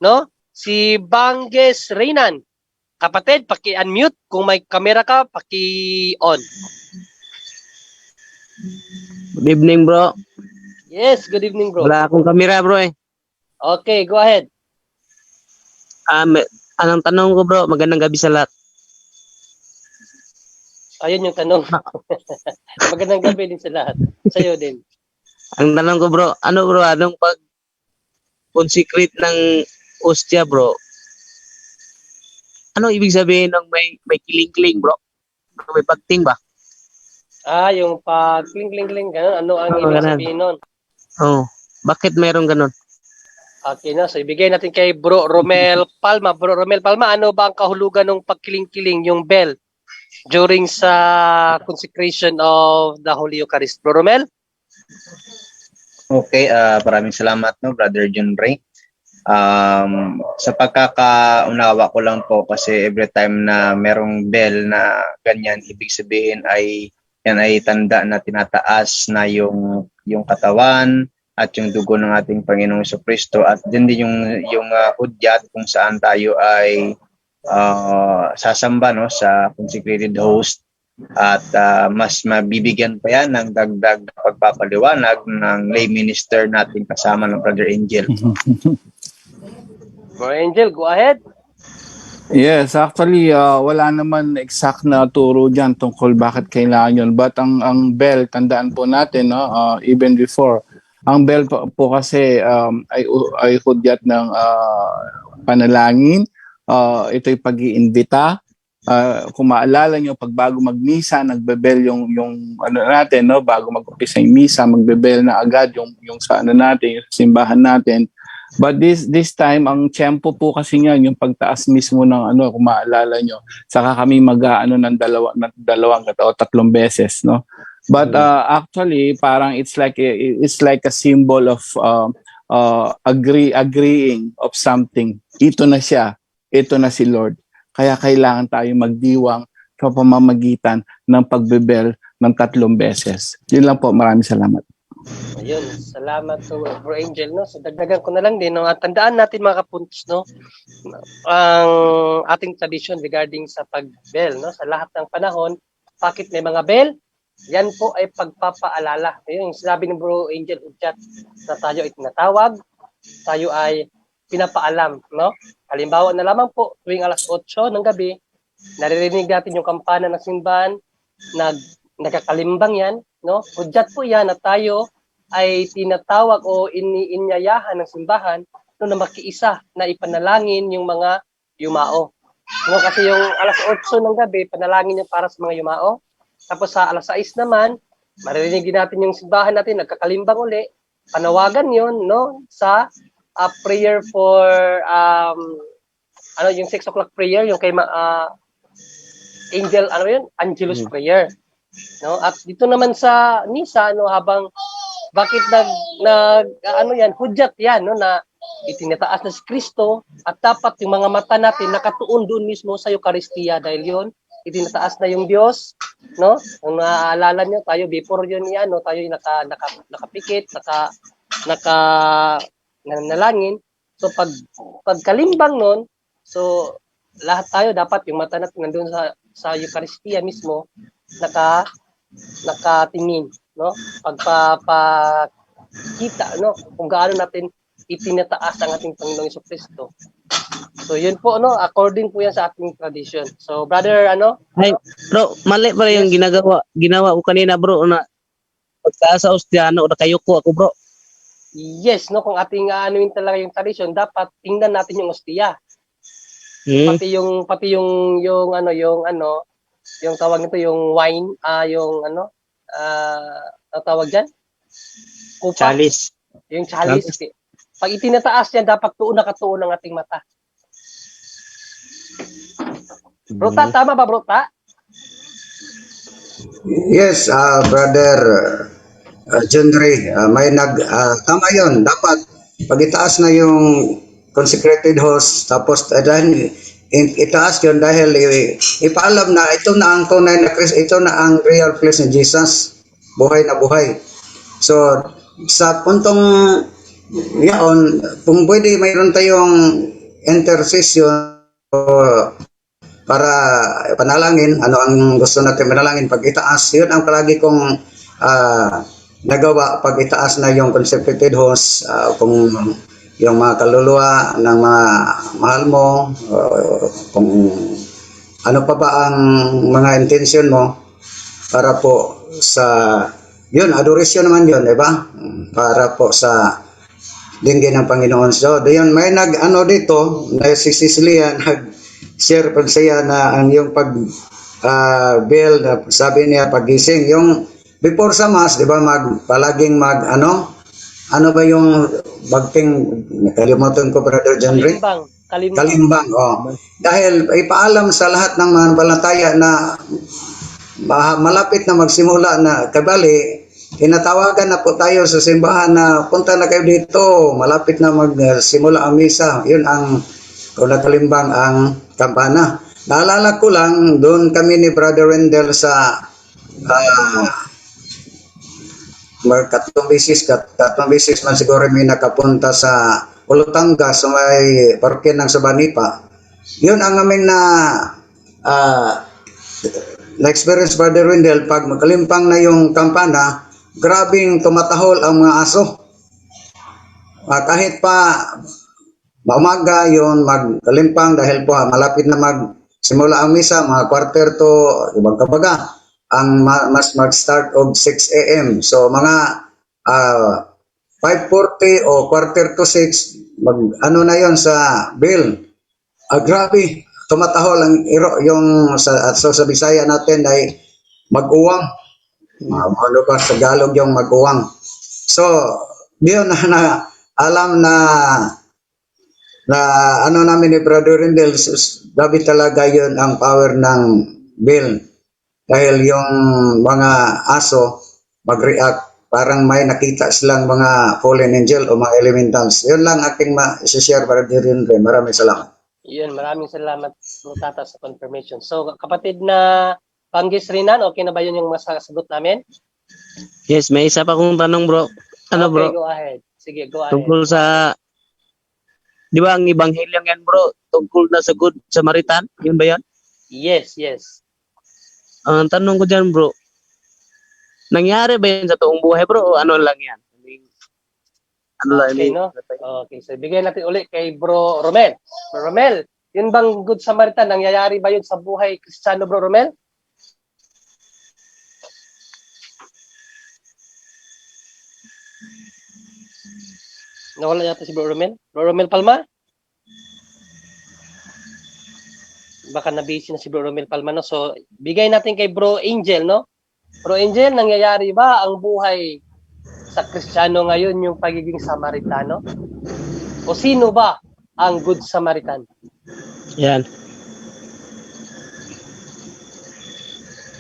no? Si Banges Reynan. Kapatid, paki-unmute. Kung may camera ka, paki-on. Good evening, bro. Yes, good evening, bro. Wala akong kamera, bro eh. Okay, go ahead. Anong tanong ko, bro? Magandang gabi sa lahat. Ayun yung tanong. Magandang gabi din sa lahat. Sa'yo din. Ang tanong ko, bro, anong pag-consecrate ng ostya, bro? Ano ibig sabihin ng may kiling-kiling, bro? May pagting ba? Yung pag-kling-kling-kling, gano'n. Ano ang ibig Ganun. sabihin nun? Oh, bakit mayroong ganun? Okay na, so ibigay natin kay Bro Romel Palma. Bro Romel Palma, ano ba ang kahulugan ng pagkiling-kiling, yung bell, during sa consecration of the Holy Eucharist? Bro Romel? Okay, maraming salamat, no, Brother John Ray. Sa pagkakaunawa ko lang po, kasi every time na merong bell na ganyan, ibig sabihin ay yan ay tanda na tinataas na yung katawan at yung dugo ng ating Panginoong Jesucristo, at din yung hudyat kung saan tayo ay sasamba, no, sa consecrated host, at mas mabibigyan pa yan ng dagdag pagpapaliwanag ng lay minister natin kasama ng Brother Angel. Bro Angel, go ahead. Yes, actually wala naman exact na turo diyan tungkol bakit kailangan 'yon. But ang bell, tandaan po natin, no, even before, ang bell po kasi ay hudyat ng panalangin. Ito'y pag-iimbita. Kung maalala nyo, pag bago magmisa, nagbebel yung ano natin, no, bago mag-umpisa yung misa, magbebel na agad yung sa ano natin, yung simbahan natin. But this time, ang tiyempo po kasi niyan, yung pagtaas mismo ng ano, kung maalala nyo, saka kami mag-ano ng dalawang o tatlong beses, no. But actually, parang it's like a symbol of agreeing of something. Ito na siya, ito na si Lord. Kaya kailangan tayo magdiwang sa pamamagitan ng pagbebel ng 3 beses. Yun lang po, maraming salamat. Ayun, salamat to Bro Angel, no? So dagdagan ko na lang din, no? At tandaan natin mga kapuntos, no, ang ating tradition regarding sa pagbell, no? Sa lahat ng panahon, bakit may mga bell? Yan po ay pagpapaalala. Ayun, yung sinabi ng Bro Angel Udyat na tayo ay tinatawag, tayo ay pinapaalam, no? Halimbawa na lamang po, tuwing alas 8 ng gabi, naririnig natin yung kampana ng simbahan, nagkakalimbang yan, no? Hudyat po yan na tayo ay tinatawag o iniinyayahan ng simbahan, no, na makiisa na ipanalangin yung mga yumao. No, kasi yung alas 8 ng gabi, panalangin yung para sa mga yumao. Tapos sa alas 6 naman, maririnig natin yung simbahan natin, nagkakalimbang uli, panawagan yon, no, sa prayer for yung 6 o'clock prayer, yung kay Angel, Angelus prayer, no? At dito naman sa misa, no, habang bakit hudyat yan, no, na itinataas na si Kristo, at dapat yung mga mata natin nakatuon doon mismo sa Eucharistia, dahil yun itinataas na yung Diyos, no? Kung naaalala nyo, tayo before yun yan, no, tayo nakapikit, nanalangin. So pagkalimbang nun, so lahat tayo dapat yung mata natin nandoon sa Eucharistia mismo, nakatingin, no? Pagpapakita, no, kung gaano natin itinataas ang ating Panginoong Jesucristo. So yun po, no, according po yan sa ating tradition. So brother, Ay, bro, mali pa yung ginawa ko kanina, bro, na pagtaas sa ostya, nakayuko ako, bro. Yes, no, kung ating anuin talaga yung tradition, dapat tingnan natin yung ostya. Pati yung tawag nito, yung wine, tawag diyan? Kupa. Chalice. Yung chalice. Pag itinataas yan, dapat nakatuon ang ating mata. Brota, tama ba, Brota? Yes, brother John Ray, tama yon. Dapat pag itaas na yung consecrated host, tapos dahil itaas yun dahil ipaalam na ito na ang tunay na Kristo, ito na ang real flesh ni Jesus, buhay na buhay. So sa puntong yaon, kung pwede mayroon tayong intercession o para panalangin, ano ang gusto natin manalangin pag itaas. Yun ang palagi kong nagawa pag itaas na yung consecrated host, kung yung mga kaluluwa ng mga mahal mo, kung ano pa ba ang mga intention mo para po sa yun, adoration naman yun, di ba? Para po sa dinggin ng Panginoon. So, doon may nag-ano dito, na si Cecilia, nag-share pag siya na ang yung pag bill, na sabi niya pagising, yung before sa mass, di ba, palaging ano ba yung bagting, nakalimutan ko, Brother John Ray? Kalimbang. Kalimbang, oh. Dahil ipaalam sa lahat ng mananampalataya na malapit na magsimula na kabali, tinatawagan na po tayo sa simbahan na punta na kayo dito, malapit na magsimula ang misa. Yun ang kung nakalimbang ang kampana. Naalala ko lang, doon kami ni Brother Wendell sa katong bisis man siguro may nakapunta sa Olotanga sa may parke ng Sabanipa. Yun ang aming na-experience, Brother Wendell, pag makalimpang na yung kampana, grabing tumatahol ang mga aso. Kahit pa maumaga yun, magkalimpang dahil po malapit na magsimula ang misa, mga quarter to, ibang kabaga, ang mas mag-start of 6 a.m. So mga 5:40 o quarter to 6, ano na yon sa bill. Grabe, tumatahol ang yung sa Bisaya natin ay mag-uwang. Ano ba sa Tagalog yung mag-uwang. So, yun na alam na ano namin ni Brother Rendel, grabe talaga yun ang power ng bill. Dahil yung mga aso mag-react, parang may nakita silang mga fallen angel o mga elementals. Yun lang aking ma-share, Brother Rendel. Maraming salamat. Yun, maraming salamat po tata sa confirmation. So, kapatid na Panggis Rinan, okay na ba yun yung masasagot namin? Yes, may isa pa kong tanong, bro. Ano, Okay, bro? go ahead. Sige, go ahead. Tungkol sa, di ba ang Ebanghelyo yan, bro? Tungkol na sa Good Samaritan? Yun ba yan? Yes, yes. Ang tanong ko dyan, bro, nangyari ba yan sa toong buhay, bro? O ano lang yan? Ano lang Okay, no? Okay, so bigyan natin ulit kay Bro Romel. Bro Romel, yun bang Good Samaritan, nangyayari ba yun sa buhay Kristiyano, Bro Romel? Nawala yata si Bro Romel. Bro Romel Palma? Baka na-busy na si Bro Romel Palma, no? So, bigay natin kay Bro Angel, no? Bro Angel, nangyayari ba ang buhay sa Kristiyano ngayon yung pagiging Samaritano? O sino ba ang Good Samaritan? Yan.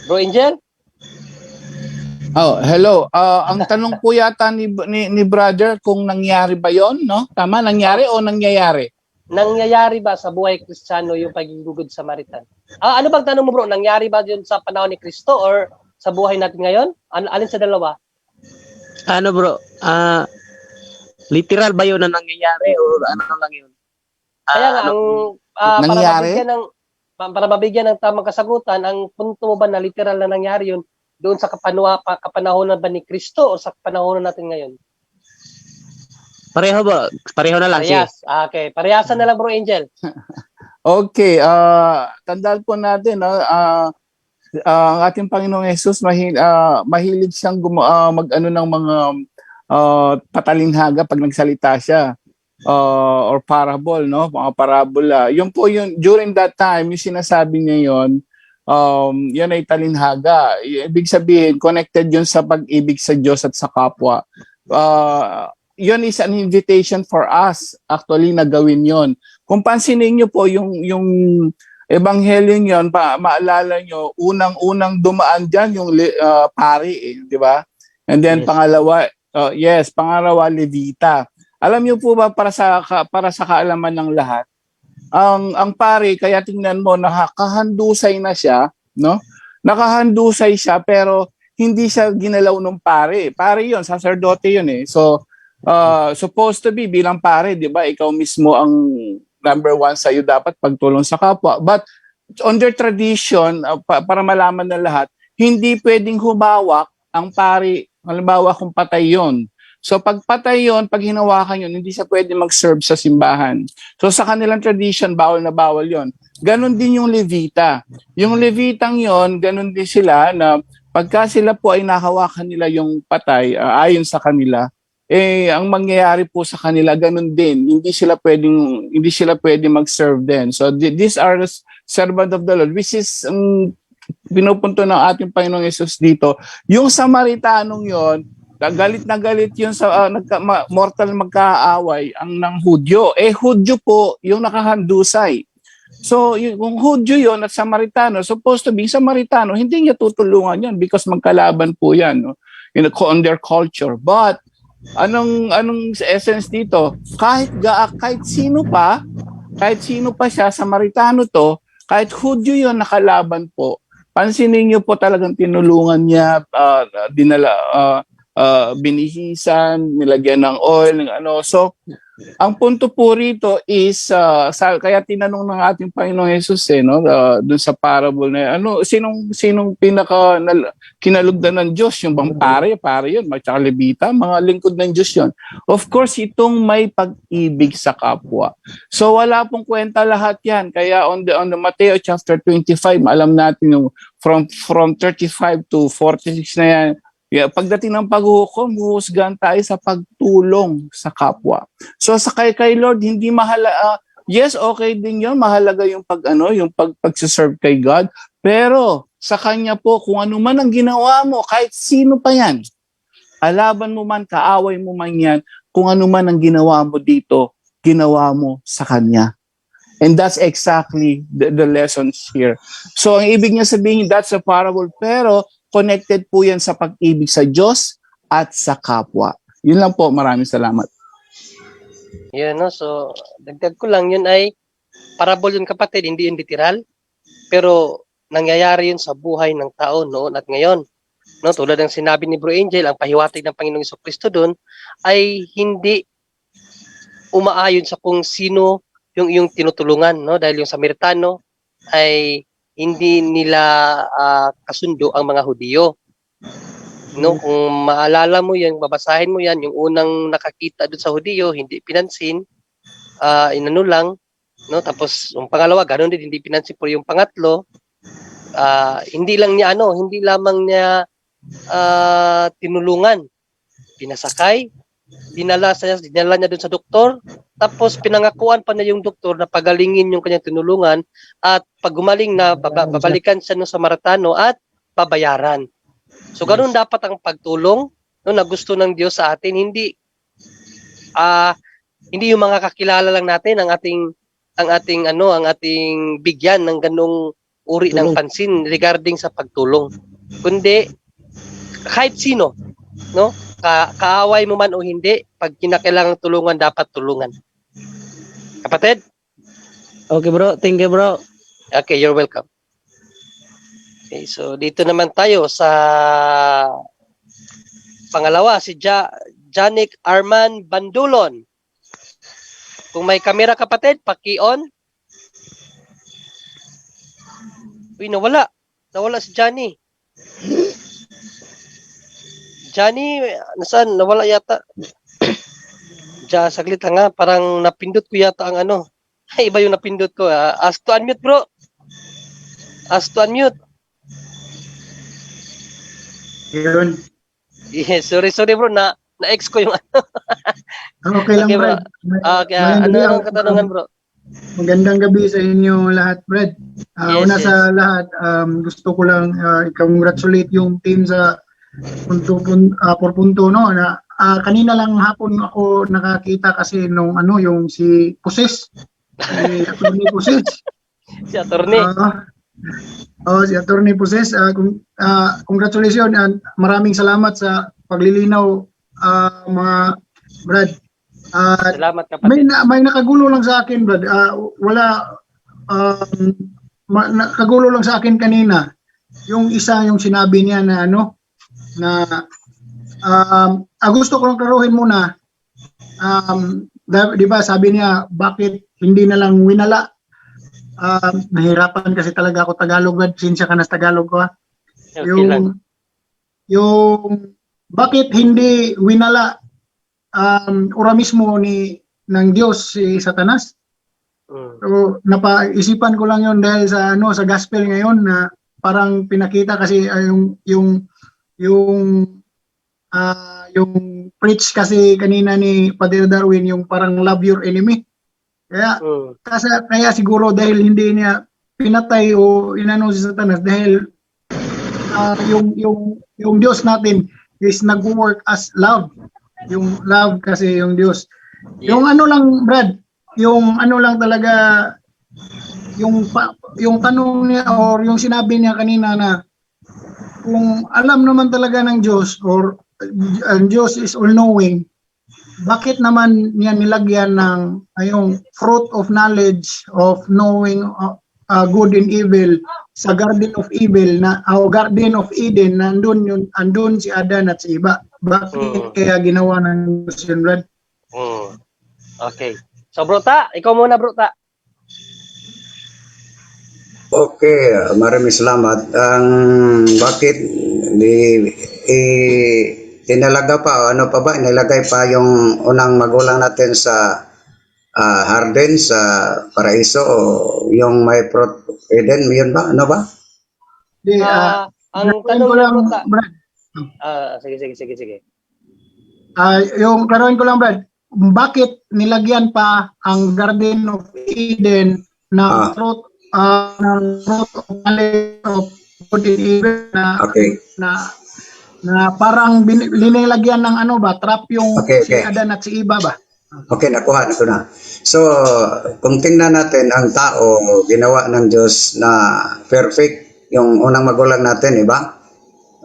Bro Angel? Oh, hello. Ang tanong po yata ni brother kung nangyari ba 'yon, no? Tama, nangyari o nangyayari? Nangyayari ba sa buhay Kristiyano yung pagiging Good Samaritan? Ano bang tanong mo, bro? Nangyari ba yun sa panahon ni Kristo or sa buhay natin ngayon? Alin sa dalawa? Ano, bro? Literal ba yun na nangyayari o ano lang yun? Kaya nga, nangyari? para mabigyan ng tamang kasagutan, ang punto mo ba na literal na nangyari yun doon sa kapanahonan ba ni Kristo o sa kapanahonan natin ngayon? Pareho ba? Pareho na lang. Parehas. Okay, parehasan na lang, Bro Angel. Okay, tandaan po natin, ang ating Panginoong Jesus mahilig siyang mag-ano ng mga patalinghaga pag nagsalita siya. Or parable, no? Mga parabola. Yun po yun, during that time, yung sinasabi niya yun, yan ay talinhaga. Ibig sabihin, connected yun sa pag-ibig sa Diyos at sa kapwa. Yun is an invitation for us, actually, na gawin yun. Kung pansinin nyo po, yung Ebanghelyo yun, maalala nyo, unang dumaan dyan yung pari, di ba? And then, Yes. pangalawa, Levita. Alam niyo po ba para sa kaalaman ng lahat, ang pari, kaya tingnan mo, nakahandusay na siya, no? Nakahandusay siya pero hindi siya ginalaw ng pari. Pari 'yon, sacerdote 'yon eh. So supposed to be bilang pare, di ba? Ikaw mismo ang number one sa iyo dapat pagtulong sa kapwa. But on their tradition, para malaman ng lahat, hindi pwedeng humawak ang pari. Halimbawa kung patay yon. So pag patay yon, pag hinawakan yon, hindi siya pwede mag-serve sa simbahan. So sa kanilang tradition, bawal na bawal yon. Ganon din yung Levita. Yung Levitang yon, ganon din sila na pagka sila po ay nahawakan nila yung patay, ayon sa kanila, ang mangyayari po sa kanila ganun din. Hindi sila pwedeng mag-serve din. So these are the servant of the Lord, which is pinupunto ng ating Panginoong Yesus dito. Yung Samaritanong yon, galit na galit yun sa mortal magkaaway ang ng Hudyo. Hudyo po yung nakahandusay. So yung Hudyo yon at Samaritano, supposed to be Samaritano, hindi niya tutulungan yan because magkalaban po yan, no? On their culture. But anong essence dito? Kahit sino pa siya, Samaritano to, kahit Hudyo yon nakalaban po, pansinin niyo po talagang tinulungan niya, binihisan, nilagyan ng oil, So, ang punto po rito is, kaya tinanong ng ating Panginoong Jesus, dun sa parable na sinong kinalugdan ng Diyos? Yung bang pare yun, tsaka Levita, mga lingkod ng Diyos yun. Of course, itong may pag-ibig sa kapwa. So, wala pong kwenta lahat yan. Kaya on the Mateo chapter 25, alam natin yung from 35 to 46 na yan, pagdating ng paghuhukom, huhusgahan tayo sa pagtulong sa kapwa. So sa kay Lord, hindi yes, okay din 'yon, mahalaga yung pagse-serve kay God, pero sa kanya po kung ano man ang ginawa mo, kahit sino pa 'yan, alaban mo man, kaaway mo man 'yan, kung ano man ang ginawa mo dito, ginawa mo sa kanya. And that's exactly the lessons here. So ang ibig niya sabihin, that's a parable, pero connected po yan sa pag-ibig sa Diyos at sa kapwa. Yun lang po, maraming salamat. Yun, no? So, dagdag ko lang, yun ay parable yun kapatid, hindi yun literal. Pero nangyayari yun sa buhay ng tao noon at ngayon. No? Tulad ng sinabi ni Bro Angel, ang pahiwatig ng Panginoong Jesucristo doon ay hindi umaayon sa kung sino yung tinutulungan. No? Dahil yung Samaritano ay hindi nila kasundo ang mga Hudiyo. No, kung maalala mo 'yan, babasahin mo 'yan, yung unang nakakita doon sa Hudiyo, hindi pinansin, inano lang, no? Tapos yung pangalawa, ganoon din, hindi pinansin, pero yung pangatlo, hindi lamang niya tinulungan, pinasakay, dinala niya doon sa doktor, tapos pinangakuan pa niya yung doktor na pagalingin yung kanyang tinulungan, at pag gumaling na, babalikan siya ng Samaritano at babayaran. So ganoon dapat ang pagtulong, no, na gusto ng Diyos sa atin, hindi yung mga kakilala lang natin ang ating bigyan ng ganung uri ng pansin regarding sa pagtulong, kundi kahit sino, no, kaaway mo man o hindi, pag kinakailangang tulungan, dapat tulungan. Kapatid? Okay bro, thank you bro. Okay, you're welcome. Okay, so dito naman tayo sa pangalawa, si Janik Arman Bandulon. Kung may kamera kapatid, paki-on. Uy, nawala si Johnny. Johnny, nasaan? Nawala yata. Saglit lang ha. Parang napindot ko yata ang iba yung napindot ko. Ask to unmute, bro. Ask to unmute. Yun. Yes, sorry bro. Na-ex ko yung Okay lang, okay, bro. Brad. Okay, ang katanungan, bro? Magandang gabi sa inyo lahat, Brad. Una sa lahat, gusto ko lang i-congratulate yung team sa por punto, no, na kanina lang hapon ako nakakita kasi yung si Puses. Si Puses. Si attorney. Si Attorney Puses, congratulations and maraming salamat sa paglilinaw, mga Brad. Salamat kapatid. May nakagulo lang sa akin, Brad. Nakagulo lang sa akin kanina. Yung sinabi niya na gusto ko lang klaruhin muna di ba sabi niya, bakit hindi na lang winala? Nahirapan kasi talaga ako Tagalog, Brad. Sinsya ka na sa Tagalog ko, ha? Okay lang. Yung bakit hindi winala ora mismo ng Diyos si Satanas? Mm. So, napaisipan ko lang yon dahil sa gospel ngayon na parang pinakita kasi yung preach kasi kanina ni Father Darwin yung parang love your enemy. Kaya kaya siguro dahil hindi niya pinatay o inano si Satanas dahil yung Diyos natin is nag-work as love. Yung love kasi yung Diyos. Yung ano lang, Brad, yung ano lang talaga, yung tanong niya or yung sinabi niya kanina na kung alam naman talaga ng Diyos or ang Diyos is all-knowing, bakit naman niya nilagyan ng yung fruit of knowledge of knowing good and evil sa Garden of Evil Garden of Eden na andun si Adan at si Eva. Bakit kaya ginawa ng Diyos yun, Brad? Okay. So, Bruta, ikaw muna, Bruta. Okay, maraming salamat. Bakit tinalaga pa, ano pa ba, nilagay pa yung unang magulang natin sa Harden, sa Paraiso, o yung may fruit of Eden, yun ba? Ano ba? Di, Ang klaruhin tanong ko niya, lang, Bruta. Brad. Sige. Yung klaruhin ko lang, Brad. Bakit nilagyan pa ang Garden of Eden ng fruit of knowledge of good and evil Okay. na parang linilagyan ng ano ba, trap yung Okay. si Adan at si Eva ba? Okay, nakuha ko na. So, kung tingnan natin ang tao, ginawa ng Diyos na perfect, yung unang magulang natin, iba?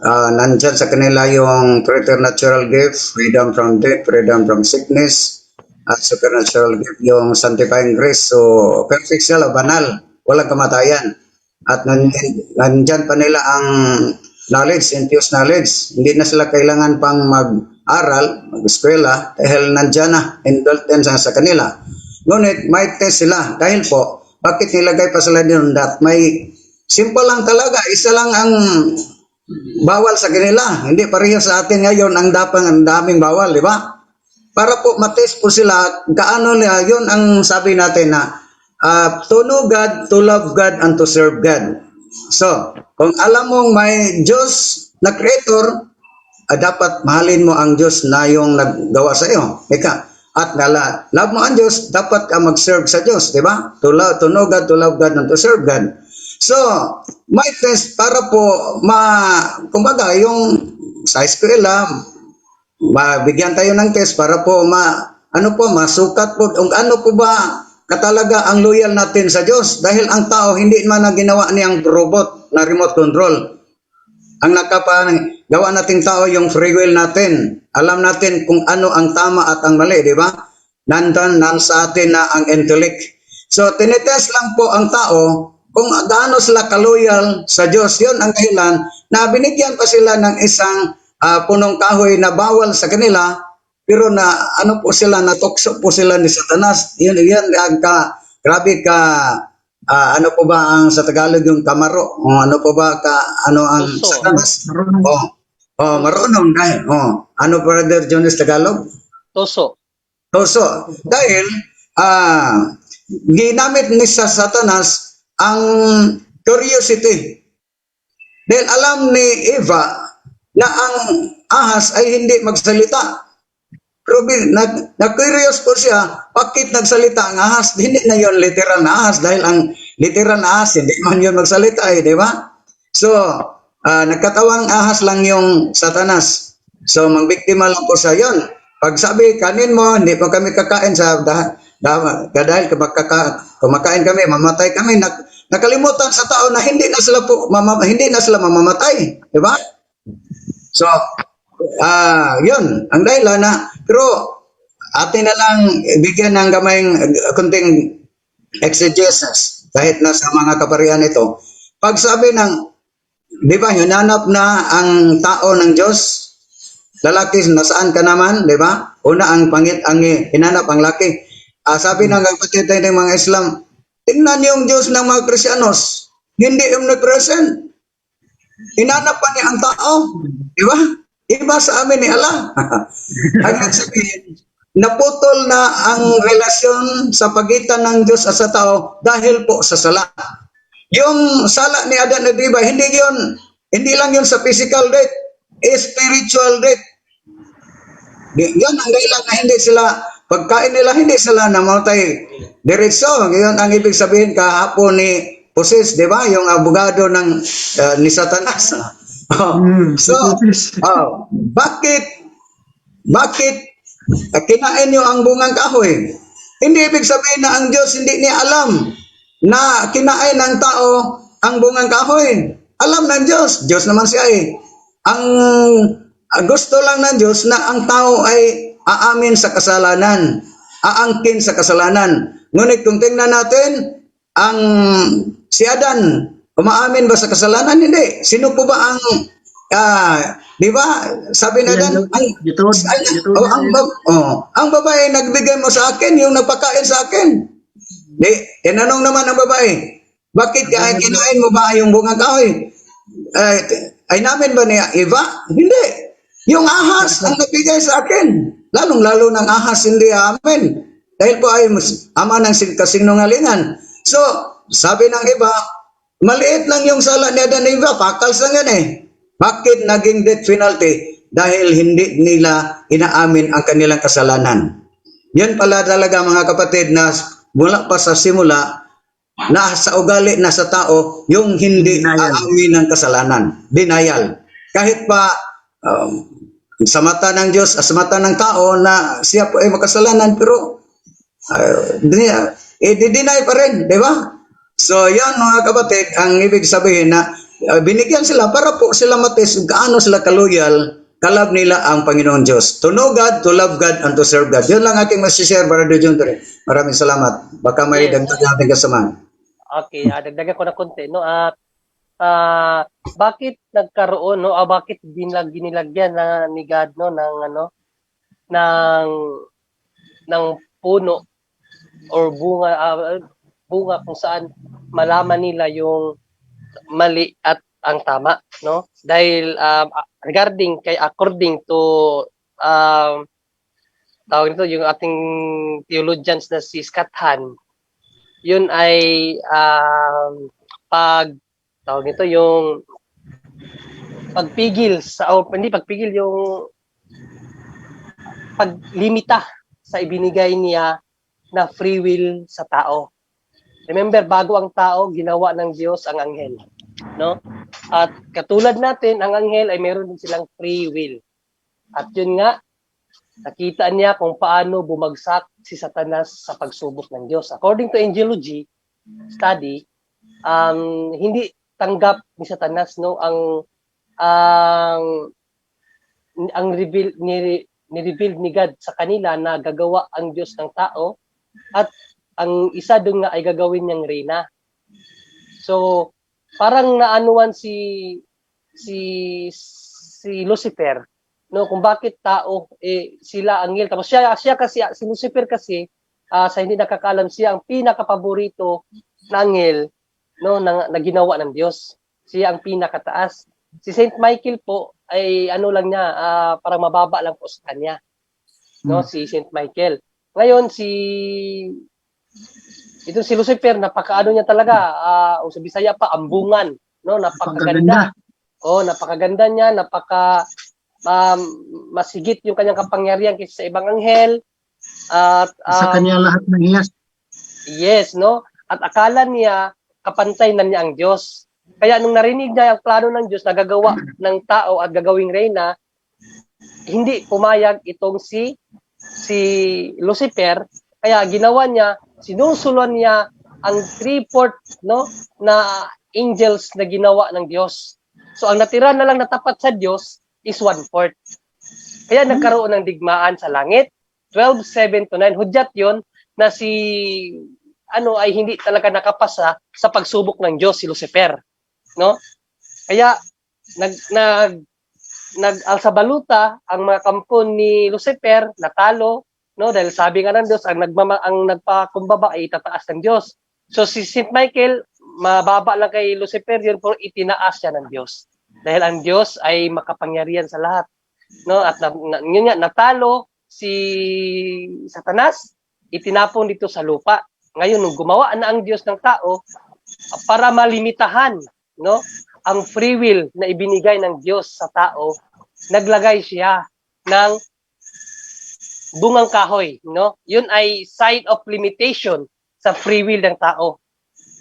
Nandyan sa kanila yung preternatural gift, freedom from death, freedom from sickness, at supernatural gift, yung sanctifying grace. So, perfect sila, banal, walang kamatayan. At nandyan pa nila ang knowledge, infused knowledge. Hindi na sila kailangan pang mag-aral, mag-eskwela, dahil nandyan na, indulged din sa kanila. Ngunit, may test sila. Dahil po, bakit nilagay pa sila din that? May simple lang talaga, isa lang ang bawal sa kanila. Hindi pareho sa atin ngayon ang daming bawal, di ba? Para po matest po sila, kaano nila, yun ang sabi natin na to know God, to love God, and to serve God. So, kung alam mong may Diyos na creator, dapat mahalin mo ang Diyos na yung naggawa sa iyo. At love mo ang Diyos, dapat ka mag-serve sa Diyos, di ba? To know God, to love God, and to serve God. So, may test para po kumbaga, yung sa eskwela, mabigyan tayo ng test para po masukat po kung ano po ba katalaga ang loyal natin sa Diyos. Dahil ang tao hindi man na ginawa niyang robot na remote control. Ang gawa nating tao yung free will natin. Alam natin kung ano ang tama at ang mali, di ba? Nandun sa atin na ang intellect. So, tinitest lang po ang tao kung gaano sila kaloyal sa Diyos. Yun ang dahilan na binigyan pa sila ng isang punong kahoy na bawal sa kanila, pero na natukso po sila ni Satanas. Yun grabe ka, ano po ba ang sa Tagalog yung kamaro? Ano po ba ang Satanas? Marunong dahil. Ano Brother Jonas Tagalog? Toso. Dahil, ginamit ni sa Satanas ang curiosity. Dahil alam ni Eva na ang ahas ay hindi magsalita. Pero na-curious po siya, bakit nagsalita ang ahas? Hindi na yon literal na ahas dahil ang literal na ahas, hindi man yun magsalita di ba? So, nagkatawang ahas lang yung Satanas. So, magbiktima lang po sa yon. Pag sabi, kanin mo, hindi po kami kakain dahil kumakain kami, mamatay kami. Nakalimutan sa tao na hindi na sila mamamatay, di ba? So, yun ang dahilan pero atin na lang bigyan ng kunting exegesis kahit na sa mga kaparian ito. Pag sabi di ba, hinanap na ang tao ng Diyos, lalaki, nasaan ka naman, di ba? Una ang pangit ang hinanap ang laki. Sabi ng kapatid tayo ng mga Islam, tingnan yung Diyos ng mga Kristiyanos, hindi omnipresent. Hinanap pa niya ang tao. Di ba? Iba sa amin ni Allah. Hanggang sabihin, naputol na ang relasyon sa pagitan ng Diyos at sa tao dahil po sa sala. Yung sala ni Adan at Eva, hindi lang yun sa physical death, spiritual death. Yan ang dahilan na hindi sila, pagkain nila, hindi sila namatay diretso. Yun ang ibig sabihin kahapon ni Moses, di ba? Yung abogado ni Satanas. Bakit kinain nyo ang bungang kahoy? Hindi ibig sabihin na ang Diyos hindi niya alam na kinain ng tao ang bungang kahoy. Alam ng Diyos. Diyos naman siya eh. Ang gusto lang ng Diyos na ang tao ay aamin sa kasalanan, aangkin sa kasalanan. Ngunit kung tingnan natin, si Adan, umaamin ba sa kasalanan? Hindi. Sino po ba ang, di ba, sabi na Adan, ang babae nagbigay mo sa akin, yung nagpakain sa akin. Di, tinanong naman ang babae, bakit kinain mo ba yung bungang kahoy? Ay namin ba niya Eva? Hindi. Yung ahas ang nagbigay sa akin. Lalong-lalo ng ahas hindi amin. Dahil po ay ama ng kasinungalingan. So, sabi ng iba, maliit lang yung sala ni Adan and Eva. Pakals lang yan eh. Bakit naging death penalty? Dahil hindi nila inaamin ang kanilang kasalanan. Yan pala talaga mga kapatid na mula pa sa simula, na sa ugali na sa tao, yung hindi aamin ng kasalanan. Denial. Kahit pa sa mata ng Diyos, sa mata ng tao na siya po ay makasalanan, pero deny pa rin, di ba? So yan mga kapatid, ang ibig sabihin na binigyan sila para po sila matis gaano sila kaloyal, kalab nila ang Panginoon Diyos. To know God, to love God, and to serve God. Yun lang aking masishare, Brother John. Maraming salamat. Baka may dagdag natin kasama. Okay, dagdagan ko na konti, no? Bakit nagkaroon, no? Bakit ginilagyan ni God, no, ng puno or bunga kung saan malaman nila yung mali at ang tama, no? Dahil according to tawag nito yung ating theologians na si Scott Hahn, yun ay tawag nito yung pagpigil hindi pagpigil, yung paglimita sa ibinigay niya na free will sa tao. Remember, bago ang tao, ginawa ng Diyos ang anghel, no? At katulad natin, ang anghel ay meron din silang free will. At yun nga, nakita niya kung paano bumagsak si Satanas sa pagsubok ng Diyos. According to angelology study, hindi tanggap ni Satanas, no, ang reveal ni God sa kanila na gagawa ang Diyos ng tao, at ang isa doon nga ay gagawin niyang reyna. So parang naanuan si Lucifer, no, kung bakit tao sila anghel, tapos siya kasi si Lucifer kasi sa hindi nakakaalam, siya ang pinakapaborito na anghel, no, na ginawa ng Diyos. Siya ang pinakataas. Si Saint Michael po ay ano lang niya, parang mababa lang po sa kanya, no, si Saint Michael. Ngayon ito si Lucifer, napakaano niya talaga, o sa Bisaya pa, ambungan, no, napakaganda. Napakaganda niya, masigit yung kanyang kapangyarihan kaysa sa ibang anghel. At sa kanya lahat ng hiyas. Yes, no? At akala niya kapantay na niya ang Diyos. Kaya nung narinig niya ang plano ng Diyos na gagawa ng tao at gagawing reyna, hindi pumayag itong si Lucifer. Kaya ginawa niya, sinusulon niya ang 3/4, no, na angels na ginawa ng Diyos. So ang natira na lang na tapat sa Diyos is 1/4. Kaya nagkaroon ng digmaan sa langit. 12:7-9, hudyat yon na ay hindi talaga nakapasa sa pagsubok ng Diyos si Lucifer, no? Kaya nag-alsabaluta ang mga kampo ni Lucifer, natalo, no? Dahil sabi nga ng Diyos, ang nagpakumbaba ay itataas ng Diyos. So si Saint Michael, mababa lang kay Lucifer yun, pero itinaas siya ng Diyos. Dahil ang Diyos ay makapangyarihan sa lahat. No? At yun nga, natalo si Satanas, itinapon dito sa lupa. Ngayon, nung gumawa na ang Diyos ng tao, para malimitahan, no, ang free will na ibinigay ng Diyos sa tao, naglagay siya ng bungang kahoy, no? Yun ay sign of limitation sa free will ng tao.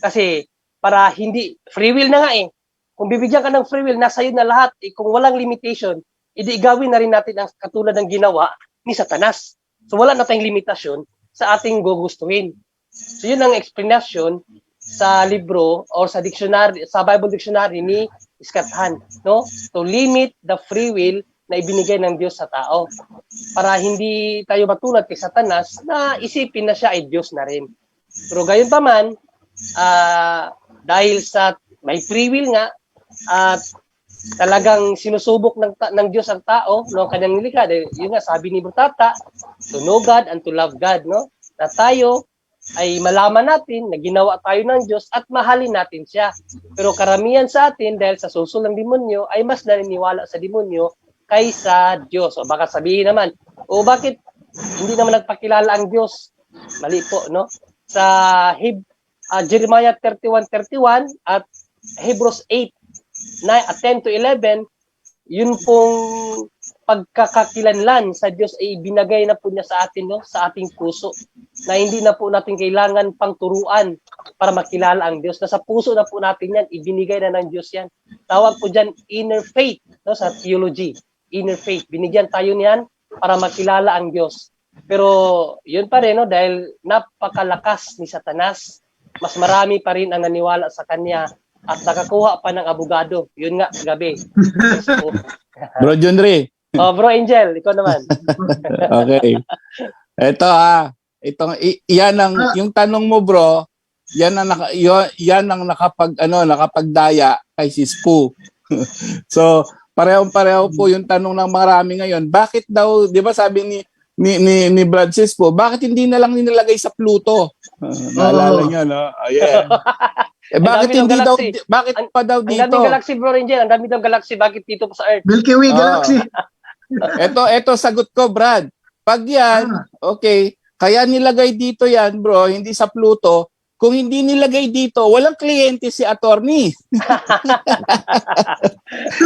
Kasi para hindi free will na nga eh. Kung bibigyan ka ng free will, nasa iyo na lahat. Eh, kung walang limitation, edi gawin na rin natin ang katulad ng ginawa ni Satanas. So wala na tayong limitasyon sa ating gugustuhin. So yun ang explanation sa libro or sa dictionary, sa Bible dictionary ni Scott Hahn, no? To limit the free will na ibinigay ng Diyos sa tao. Para hindi tayo matulad kay Satanas na isipin na siya ay Diyos na rin. Pero gayon pa man, dahil sa may free will nga at talagang sinusubok ng Diyos ang tao, no, kanyang nilikha. Yun nga sabi ni Brutata, to know God and to love God, no? Na tayo ay malaman natin na ginawa tayo ng Diyos at mahalin natin siya. Pero karamihan sa atin, dahil sa susul ng demonyo, ay mas naniniwala sa demonyo kaysa Diyos. O baka sabihin naman, o bakit hindi naman nagpakilala ang Diyos? Mali po, no? Sa Jeremiah 31:31 at Hebrews 10 to 11, yun pong pagkakakilanlan sa Diyos ay binagay na po niya sa atin, no? Sa ating puso, na hindi na po natin kailangan pang turuan para makilala ang Diyos. Nasa puso na po natin yan, ibinigay na ng Diyos yan. Tawag po dyan inner faith, no? Sa theology, inner faith. Binigyan tayo niyan para makilala ang Diyos. Pero yun pa rin, no? Dahil napakalakas ni Satanas, mas marami pa rin ang naniwala sa kanya at nakakuha pa ng abogado. Yun nga, gabi. Bro John Ray. Oh, Bro Angel, ikaw naman. Okay. Ito yan ang yung tanong mo bro, yan ang nakapagdaya kay Sis Poo. So, pareho po yung tanong ng marami ngayon. Bakit daw, 'di ba sabi ni Brad Sis Poo, bakit hindi na lang nilalagay sa Pluto? Naalala niyo, no? Yeah. Bakit hindi daw, bakit pa daw dito? Ang daming galaxy, Bro Angel. Ang daming galaxy. Bakit dito pa sa Earth? Milky Way Galaxy. Ito sagot ko, Brad. Pag yan, okay, kaya nilagay dito yan, bro, hindi sa Pluto. Kung hindi nilagay dito, walang kliyente si attorney.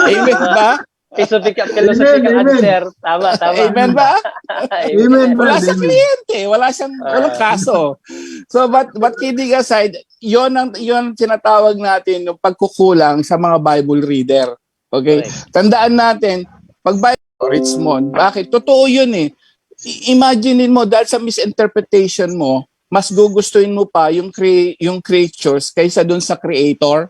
Amen ba? Philosophical answer. Tama. Amen ba? Amen. Wala sa kliyente, walang kaso. So but kidding aside, yon tinatawag natin yung pagkukulang sa mga Bible reader. Okay? Correct. Tandaan natin, pag Bible Richmond, bakit? Totoo yun eh. Imaginein mo, dahil sa misinterpretation mo, mas gugustuhin mo pa yung creatures kaysa dun sa creator.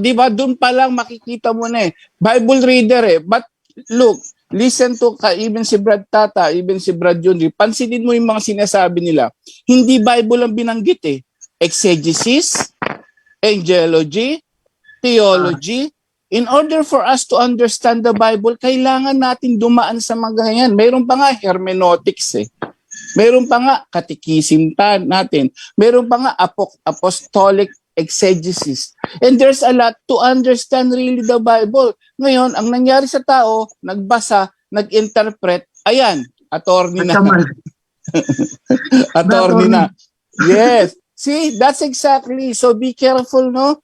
Di ba? Dun pa lang makikita mo na eh. Bible reader eh. But look, listen to even si Brad Tata, even si Brad Junri, pansinin mo yung mga sinasabi nila. Hindi Bible ang binanggit eh. Exegesis, angelology, theology. In order for us to understand the Bible, kailangan natin dumaan sa mga ganyan. Mayroon pa nga hermeneutics eh. Mayroon pa nga catechism natin. Mayroon pa nga apostolic exegesis. And there's a lot to understand really the Bible. Ngayon, ang nangyari sa tao, nagbasa, nag-interpret, ayan, attorney na. Attorney na. Yes. See, that's exactly. So be careful, no?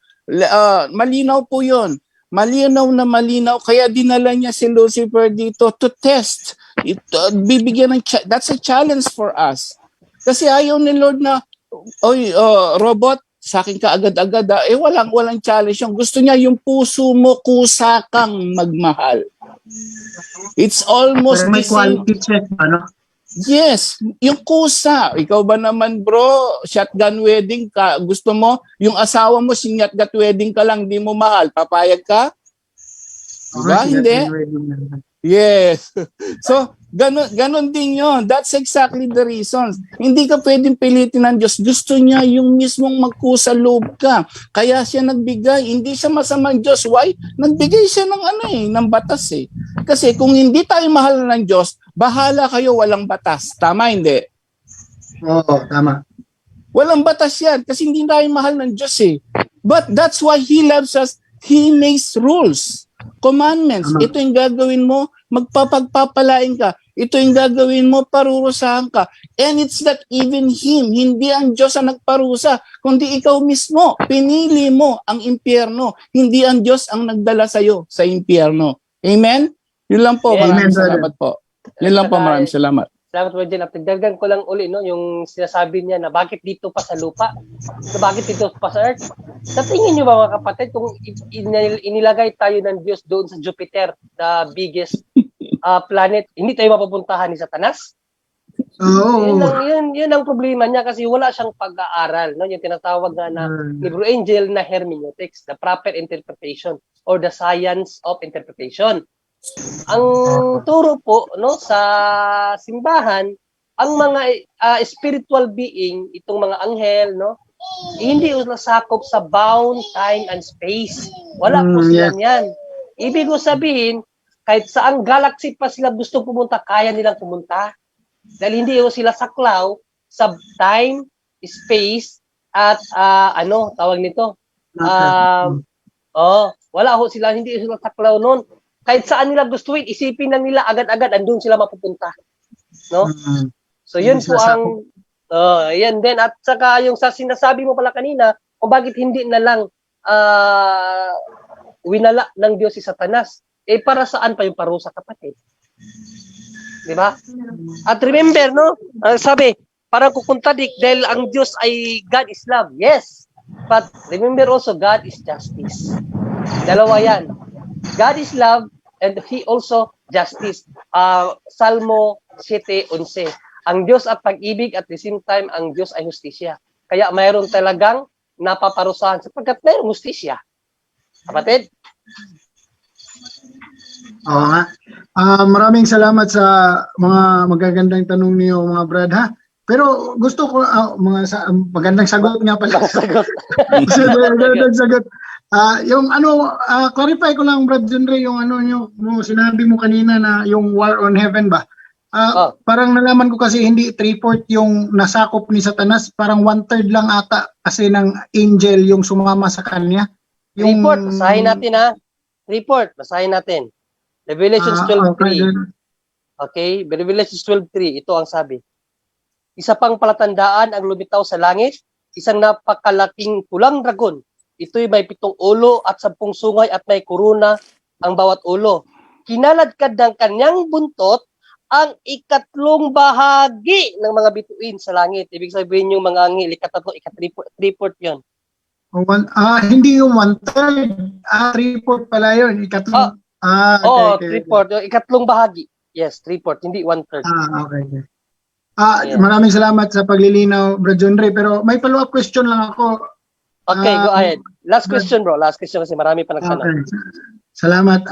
Malinaw po yun. Malinaw. Kaya dinala niya si Lucifer dito to test. That's a challenge for us. Kasi ayaw ni Lord na, robot, sa akin ka agad-agad. Walang challenge yung gusto niya yung puso mo kusa kang magmahal. It's almost Pero may the same. quality check, ano? Yes, yung kusa. Ikaw ba naman bro, shotgun wedding ka, gusto mo, yung asawa mo sinatgat wedding ka lang, di mo mahal, papayag ka? Diba? Hindi? Yes. So, Ganon din yon. That's exactly the reasons. Hindi ka pwedeng pilitin ng Diyos. Gusto niya yung mismong magkusa loob ka. Kaya siya nagbigay. Hindi siya masamang Diyos. Why? Nagbigay siya ng ng batas eh. Kasi kung hindi tayo mahal ng Diyos, bahala kayo, walang batas. Tama, hindi? Oo, tama. Walang batas yan kasi hindi tayo mahal ng Diyos eh. But that's why He loves us. He makes rules. Commandments. Tama. Ito yung gagawin mo, magpapagpapalain ka. Ito yung gagawin mo, parurusahan ka. And it's not even Him. Hindi ang Diyos ang nagparusa, kundi ikaw mismo. Pinili mo ang impyerno. Hindi ang Diyos ang nagdala sa'yo sa impyerno. Amen? Yun lang po. Yes. Maraming Amen, brother. salamat po. Yun lang po. Maraming salamat. Salamat po dyan. At dagdagan ko lang uli, no, yung sinasabi niya na bakit dito pa sa lupa? So, bakit dito pa sa earth? Sa tingin niyo ba mga kapatid, kung inilagay tayo ng Diyos doon sa Jupiter, the biggest planet, hindi tayo mapupuntahan ni Satanas? Oo. Yun ang problema niya kasi wala siyang pag-aaral. No? Yung tinatawag na Hebrew Angel na hermeneutics, the proper interpretation or the science of interpretation. Ang turo po no sa simbahan, ang mga spiritual being, itong mga anghel, no, hindi nasakop sa bound time and space. Wala po sila yan. Ibig ko sabihin, kahit saang galaxy pa sila gusto pumunta, kaya nilang pumunta. Dahil hindi sila saklaw sa time, space, at tawag nito. Wala ho sila, hindi sila saklaw noon. Kahit saan nila gustuin, isipin lang nila agad-agad, andun sila mapupunta. No? So yun po ang, yan din. At saka yung sa sinasabi mo pala kanina, kung bakit hindi na lang winala ng Diyos si Satanas, para saan pa yung parusa, kapatid? Di ba? At remember, no? Sabi, parang kukontradik dahil ang Diyos ay God is love. Yes. But remember also, God is justice. Dalawa yan. God is love and He also justice. Salmo 7:11. Ang Diyos at pag-ibig at the same time, ang Diyos ay justisya. Kaya mayroon talagang napaparusahan sapagkat mayroong justisya. Kapatid? Oo nga. Maraming salamat sa mga magagandang tanong niyo mga brad ha. Pero gusto ko magandang sagot nga pala. Magandang sagot. Yung clarify ko lang Brad Junre, yung yung sinabi mo kanina na yung war on heaven ba? Parang nalaman ko kasi hindi 3/4 yung nasakop ni Satanas, parang 1/3 lang ata kasi ng angel yung sumama sa kanya. Yung Report, basahin natin ha. Report, basahin natin. Revelations 12:3. Okay, Revelations 12:3, ito ang sabi. Isa pang palatandaan ang lumitaw sa langit, isang napakalaking pulang dragon. Ito'y may 7 ulo at 10 sungay at may korona ang bawat ulo. Kinaladkad ng kanyang buntot ang 3 bahagi ng mga bituin sa langit. Ibig sabihin yung mga anghel, 3/4 yun. Hindi yung 1/3. 3/4 pala yun. 3. Okay. 3/4. Yung 3 bahagi. Yes, 3/4, hindi 1/3. Okay. Maraming salamat sa paglilinaw, Brad John Ray. Pero may follow-up question lang ako. Okay, go ahead. Last question, bro. Last question kasi marami pa nagtanong. Okay. Salamat.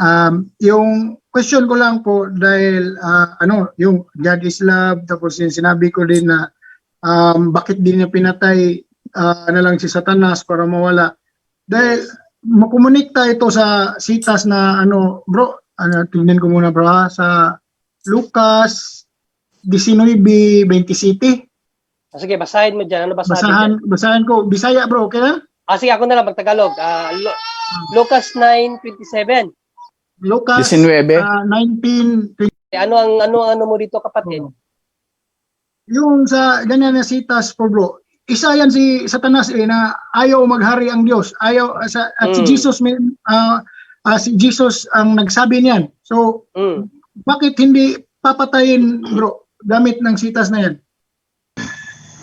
Yung question ko lang po dahil yung God is love, tapos yung sinabi ko din na bakit din niya pinatay na lang si Satanas para mawala. Dahil makomunikta ito sa sitas na bro, tingnan ko muna bro sa Lucas 19:27. Sige, basahin mo dyan. Ano basahin mo dyan? Basahin ko. Bisaya bro, okay lang? Sige, ako na lang magtagalog. Lucas 9:27. Lucas 19. 19. Ano mo dito, kapatid? Yung sa ganyan na sitas po bro, isa yan si Satanas na ayaw maghari ang Diyos. Ayaw si Jesus si Jesus ang nagsabi niyan. So bakit hindi papatayin bro gamit ng sitas na yan?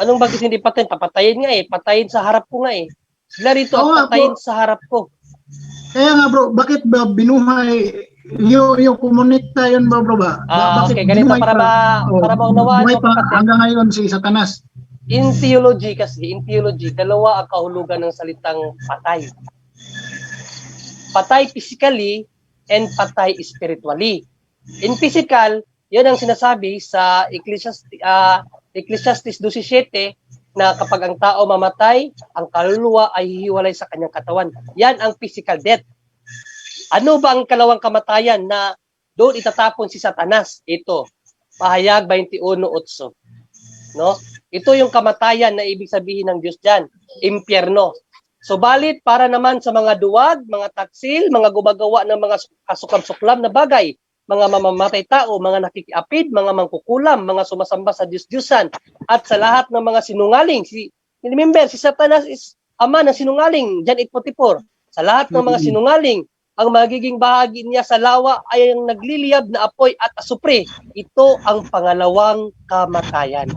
Anong bakit hindi patayin? Papatayin nga eh. Patayin sa harap ko nga eh. Sila rito patayin sa harap ko. Kaya nga bro, bakit ba binuhay yung komunita yun bro ba? Okay, ganito para maunawaan mo kapatid. Hanggang ngayon si Satanas. In theology, dalawa ang kahulugan ng salitang patay. Patay physically and patay spiritually. In physical, Yan ang sinasabi sa Ecclesiastes 12:7 na kapag ang tao mamatay, ang kaluluwa ay hihiwalay sa kanyang katawan. Yan ang physical death. Ano ba ang kalawang kamatayan na doon itatapon si Satanas? Ito, Pahayag 21:8. No? Ito yung kamatayan na ibig sabihin ng Diyos diyan, impyerno. Subalit para naman sa mga duwag, mga taksil, mga gumagawa ng mga kasuklam-suklam na bagay, mga mamamatay tao, mga nakikiapid, mga mangkukulam, mga sumasamba sa Diyos-Diyusan, at sa lahat ng mga sinungaling. Remember, si Satanas is ama ng sinungaling, John 8:44. Sa lahat ng mga sinungaling, ang magiging bahagi niya sa lawa ay ang nagliliyab na apoy at asupre. Ito ang pangalawang kamatayan.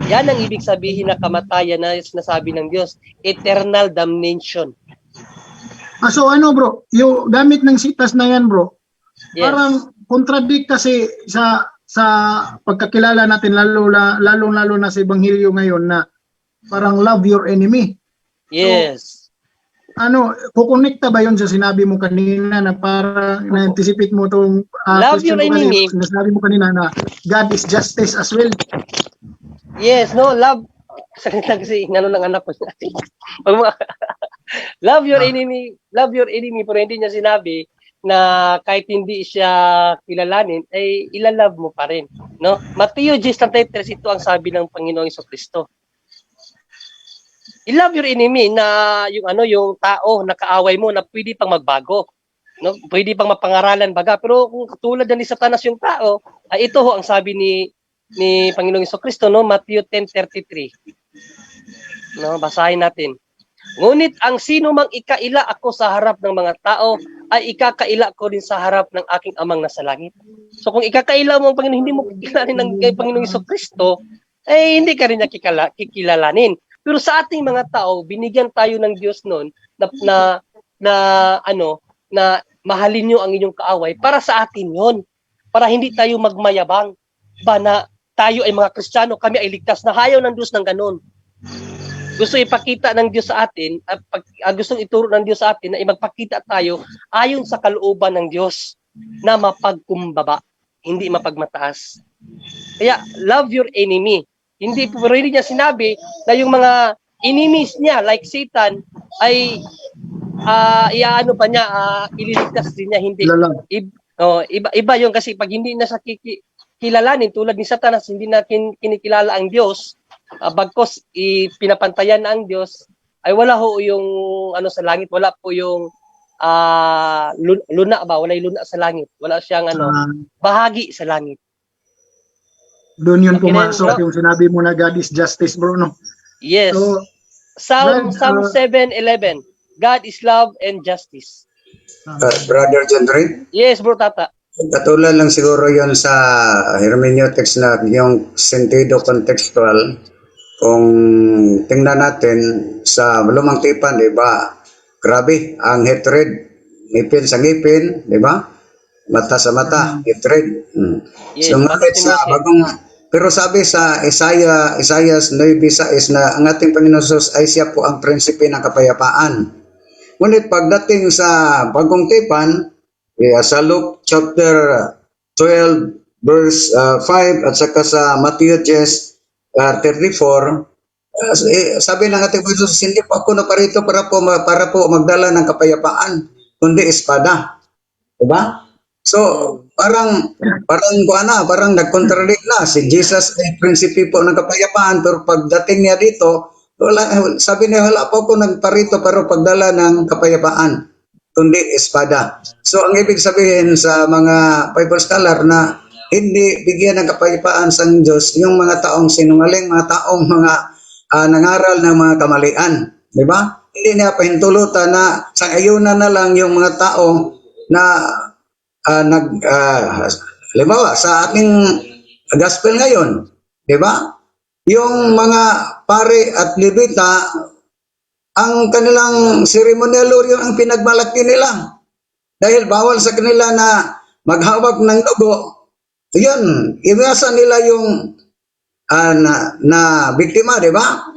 Yan ang ibig sabihin na kamatayan na sinasabi ng Diyos, eternal damnation. So ano bro, yung gamit ng sitas na yan bro, Yes. parang contradict kasi sa pagkakilala natin lalo na sa ebanghelyo ngayon na parang love your enemy. Yes. Ano, kukonekta ba yon sa sinabi mo kanina na parang na-anticipate mo tong Love your enemy. Nasabi mo kanina na God is justice as well. Yes, no, love. Sakit lang kasi inano ng anak ko. Love your enemy, pero hindi niya sinabi na kahit hindi siya kilalanin, ay ilalove mo pa rin. No? Mateo 10:33, ito ang sabi ng Panginoong Jesucristo. I-love your enemy na yung tao na kaaway mo na pwede pang magbago. No? Pwede pang mapangaralan baga. Pero kung katulad ni Satanas yung tao, ay ito ho ang sabi ni Panginoong Jesucristo, no? Matthew 10:33. No, basahin natin. Ngunit ang sino mang ikaila ako sa harap ng mga tao, ay ikakaila ko din sa harap ng aking amang nasa langit. So kung ikakaila mo ang Panginoon, hindi mo kikilalanin ng Panginoong Jesucristo, ay hindi ka rin niya kikilalanin. Pero sa ating mga tao, binigyan tayo ng Diyos noon na mahalin niyo ang inyong kaaway para sa atin 'yon. Para hindi tayo magmayabang ba na tayo ay mga Kristiyano, kami ay ligtas na. Hayaw ng Diyos ng ganun. Gusto ipakita ng Diyos sa atin, gustong ituro ng Diyos sa atin na magpakita tayo ayon sa kalooban ng Diyos na mapagkumbaba, hindi mapagmataas. Kaya, love your enemy. Hindi po rin niya sinabi na yung mga enemies niya, like Satan, ay ililigtas din niya. Hindi. Iba yung kasi pag hindi na sa kilalanin, tulad ni Satanas, hindi na kinikilala ang Diyos, bagkos pinapantayan na ang Diyos, ay wala ho yung sa langit, wala po yung luna ba? Wala yung luna sa langit. Wala siyang bahagi sa langit. Doon yun pumasok yung sinabi mo na God is justice, bro, no? Yes. So, Psalm 7:11. God is love and justice. Brother John Ray? Yes, bro, tata. Katulad lang siguro yon sa hermeneutics na yung sentido contextual. Kung tingnan natin sa lumang tipan, di ba? Grabe, ang hatred, ngipin sa ngipin, di ba? Mata sa mata, hatred. Yes, So ngunit sa pero sabi sa Isaiah 9:6 na ang ating Panginoon Jesus ay siya po ang prinsipe ng kapayapaan. Ngunit pagdating sa bagong tipan, sa Luke chapter 12 verse 5 at saka sa Matthew 10:34, sabi ng ating Panginoon Jesus, hindi po ako naparito para po magdala ng kapayapaan, kundi espada. Diba? So, parang nag-contradict na. Si Jesus ay prinsipe po ng kapayapaan, pero pagdating niya dito, sabi niya, wala po ako nagparito para pagdala ng kapayapaan, kundi espada. So, ang ibig sabihin sa mga Bible scholar na hindi bigyan ng kapayapaan sa Diyos yung mga taong sinungaling, mga taong nangaral ng mga kamalian. Di ba? Hindi niya pahintulutan na sa ayunan na lang yung mga tao na halimbawa sa ating gospel ngayon, di ba? Yung mga pare at levita, ang kanilang ceremonial yung ang pinagmalaki nila. Dahil bawal sa kanila na maghawak ng dugo, yun, iwasan nila yung na biktima, di ba?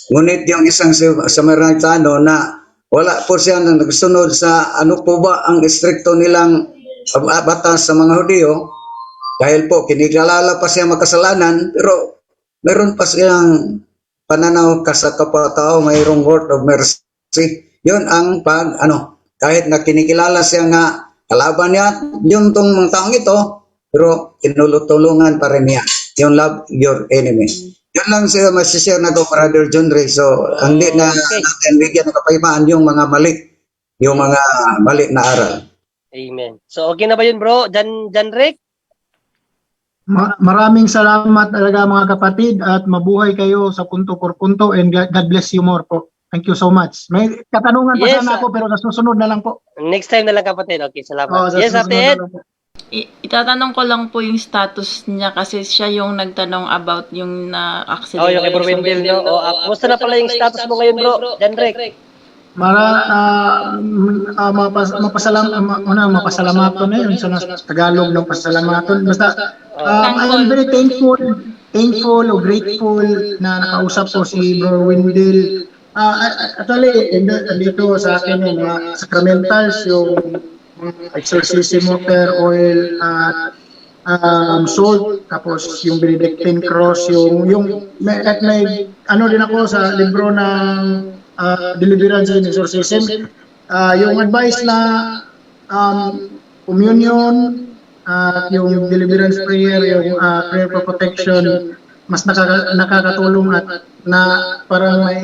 Ngunit yung isang Samaritano na wala po siya na nagsunod sa ano po ba ang istrikto nilang batas sa mga Hudyo, dahil po kinikalala pa siya makasalanan, pero meron pa siyang pananaw ka sa kapwa-tao, mayroong word of mercy. Yun ang kahit na kinikilala siya nga kalaban niya, yung tong mga taong ito, pero tinulutulungan pa rin niya. Yung love your enemy. Yun lang siya masishare na to, Brother John Ray. So, hindi na natin bigyan ng kapayapaan yung mga mali na aral. Amen. So, okay na ba yun, bro? Jan Rick? Maraming salamat talaga mga kapatid at mabuhay kayo sa punto por punto and God bless you more po. Thank you so much. May katanungan pa Yes, sana ako pero nasusunod na lang po. Next time na lang, kapatid. Okay, salamat. Oo, Yes, sa susunod Ate na Ed? lang po. Itatanong ko lang po yung status niya kasi siya yung nagtanong about yung na-accident. Oh, yung kay Bro Wendell, no? Oh, kumusta na pala yung status mo ngayon, bro? Jan Rick? Mapasalamaton na yun sa Tagalog ng pasalamaton. Basta I am very thankful o grateful na nakausap ko si Bro Wendell. Actually, dito sa akin yung mga sacramentals, yung exorcism water, oil, at salt, tapos yung Benedictine cross, yung may ano din ako sa libro ng deliverance and exorcism, yung advice na communion, yung deliverance prayer, yung prayer for protection, mas nakakatulong at na parang may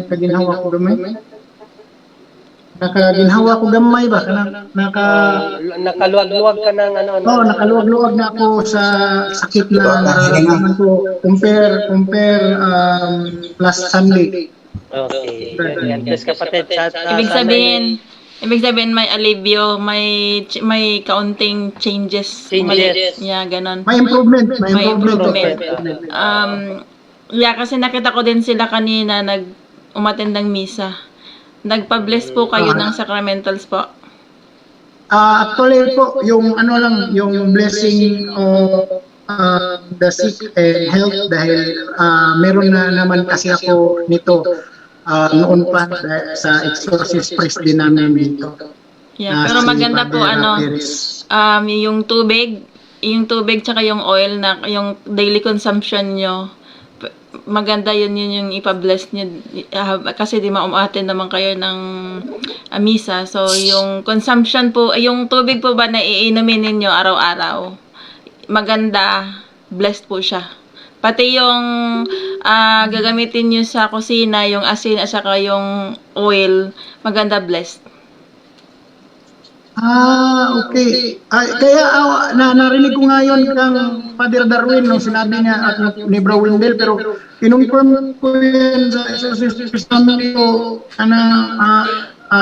kaginhawa ko gamay. Nakaginhawa ko gamay ba? Nakaluwag-luwag ka ng ano? Oo, nakaluwag-luwag na ako sa sakit na nararamdaman ko. Compare last Sunday. Okay. Yan, yes, kapatid. Ibig sabihin may alivio, may kaunting changes. Yeah, ganon. May improvement. May improvement. Kasi nakita ko din sila kanina umattend ng misa. Nagpa-bless po kayo ng sacramentals po. Actually po, yung blessing of the sick and health dahil meron na naman kasi ako nito noon pa sa exorcist priest din namin dito. Yeah, pero maganda po yung tubig tsaka yung oil na yung daily consumption nyo. Maganda yun yung ipa-bless nyo kasi di maumatin naman kayo ng misa. So, yung consumption po, yung tubig po ba na iinumin ninyo araw-araw, maganda, blessed po siya. Pati yung gagamitin nyo sa kusina, yung asin at saka yung oil, maganda, blessed. Okay. Kaya narinig ko ngayon kang Father Darwin nung sinabi niya at ni Bro Wendell, pero kinonfirm ko yun sa exorcist family ko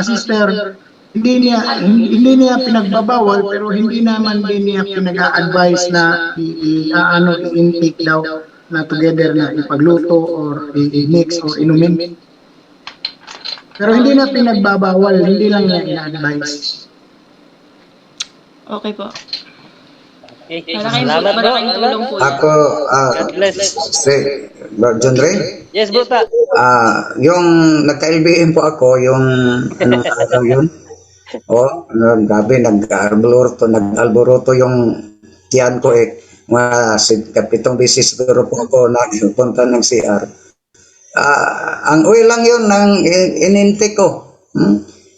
sister, hindi niya pinagbabawal pero hindi naman din niya pinag-a-advise na i-intake daw na together na ipagluto or i-mix or inumin. Pero hindi na pinagbabawal, hindi lang niya i-advise. Okay po. Okay. Salamat tulong po. Ako, God bless. si Lord John Ray, Yes, bro. yung nagka-LBM po ako, yung anong araw yun? Gabi, nag-alboroto yung tiyan ko kapitong bisis siguro po ako nagpunta ng CR. Ang oil lang yun ng inintake ko.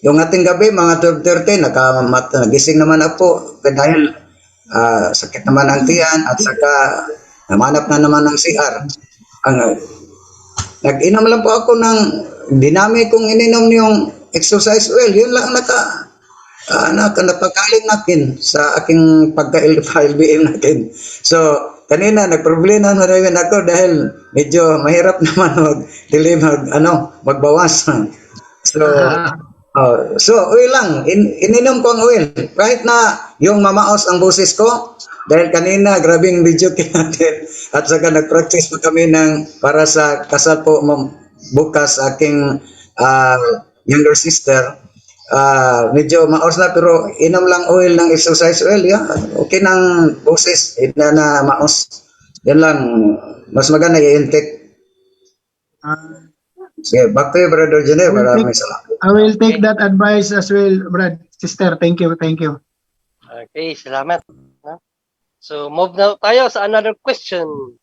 Yung ating gabi, mga 12:30, nagising naman ako dahil sakit naman ang tiyan at saka namanap na naman ng CR. Nag-inom lang po ako ng dinami kong ininom yung exercise oil. Yun lang napakaling natin sa aking pagka-LBM natin. So, kanina nagproblema na rin ako dahil medyo mahirap naman magbawas. So, oil lang. Ininom ko ang oil. Kahit na yung mamaos ang boses ko, dahil kanina, grabing video natin. At saka nag-practice pa kami para sa kasal po bukas aking younger sister. Medyo maos na pero inom lang oil ng exercise oil. Yeah. Okay ng boses. Na maos. Yan lang. Mas maganda i-intake. Sige, back to you, Brother Jenny. Maraming salamat. I will take that advice as well, Brad. Sister, thank you. Okay, salamat. So, move na tayo sa another question.